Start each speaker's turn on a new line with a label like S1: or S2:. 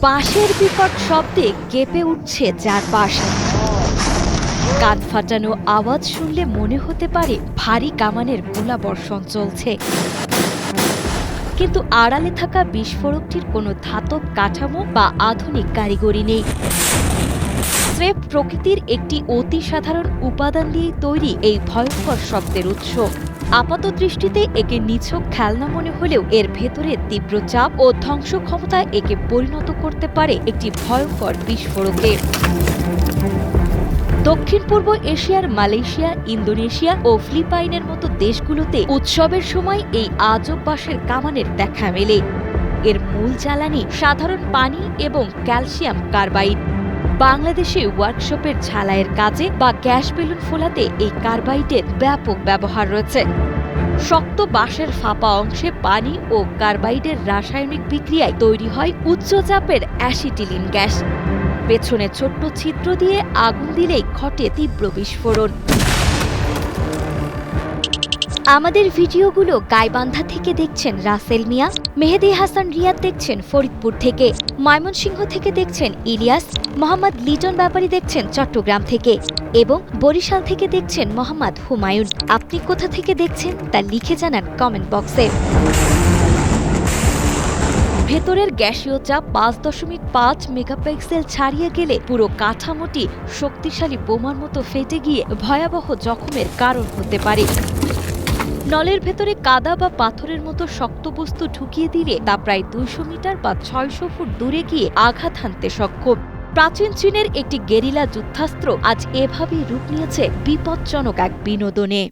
S1: বাঁশের বিকট শব্দে কেঁপে উঠছে চারপাশ। কান ফাটানো আওয়াজ শুনলে মনে হতে পারে ভারী কামানের গোলাবর্ষণ চলছে, কিন্তু আড়ালে থাকা বিস্ফোরকটির কোনো ধাতব কাঠামো বা আধুনিক কারিগরি নেই। স্রেফ প্রকৃতির একটি অতি সাধারণ উপাদান দিয়েই তৈরি এই ভয়ঙ্কর শব্দের উৎস। আপাত দৃষ্টিতে একে নিছক খেলনা মনে হলেও এর ভেতরে তীব্র চাপ ও ধ্বংস ক্ষমতায় একে পরিণত করতে পারে একটি ভয়ঙ্কর বিস্ফোরকে। দক্ষিণ পূর্ব এশিয়ার মালয়েশিয়া, ইন্দোনেশিয়া ও ফিলিপাইনের মতো দেশগুলোতে উৎসবের সময় এই আজব বাঁশের কামানের দেখা মেলে। এর মূল জ্বালানি সাধারণ পানি এবং ক্যালসিয়াম কার্বাইড। বাংলাদেশে ওয়ার্কশপের ঝালাইয়ের কাজে বা গ্যাস বেলুন ফোলাতে এই কার্বাইডের ব্যাপক ব্যবহার রয়েছে। শক্ত বাঁশের ফাঁপা অংশে পানি ও কার্বাইডের রাসায়নিক বিক্রিয়ায় তৈরি হয় উচ্চ চাপের অ্যাসিটিলিন গ্যাস। পেছনে ছোট্ট ছিদ্র দিয়ে আগুন দিলেই ঘটে তীব্র বিস্ফোরণ। আমাদের ভিডিওগুলো গাইবান্ধা থেকে দেখছেন রাসেল মিয়া, মেহেদি হাসান রিয়াদ দেখছেন ফরিদপুর থেকে, ময়মনসিংহ থেকে দেখছেন ইলিয়াস, মোহাম্মদ লিটন ব্যাপারী দেখছেন চট্টগ্রাম থেকে এবং বরিশাল থেকে দেখছেন মোহাম্মদ হুমায়ুন। আপনি কোথা থেকে দেখছেন তা লিখে জানান কমেন্ট বক্সে। ভেতরের গ্যাসীয় চাপ ৫.৫ মেগাপিক্সেল ছাড়িয়ে গেলে পুরো কাঠামোটি শক্তিশালী বোমার মতো ফেটে গিয়ে ভয়াবহ জখমের কারণ হতে পারে। নলের ভেতরে কাদা বা পাথরের মতো শক্ত বস্তু ঢুকিয়ে দিলে তা প্রায় ২০০ মিটার বা ৬০০ ফুট দূরে গিয়ে আঘাত হানতে সক্ষম। প্রাচীন চীনের একটি গেরিলা যুদ্ধাস্ত্র আজ এভাবেই রূপ নিয়েছে বিপজ্জনক এক বিনোদনে।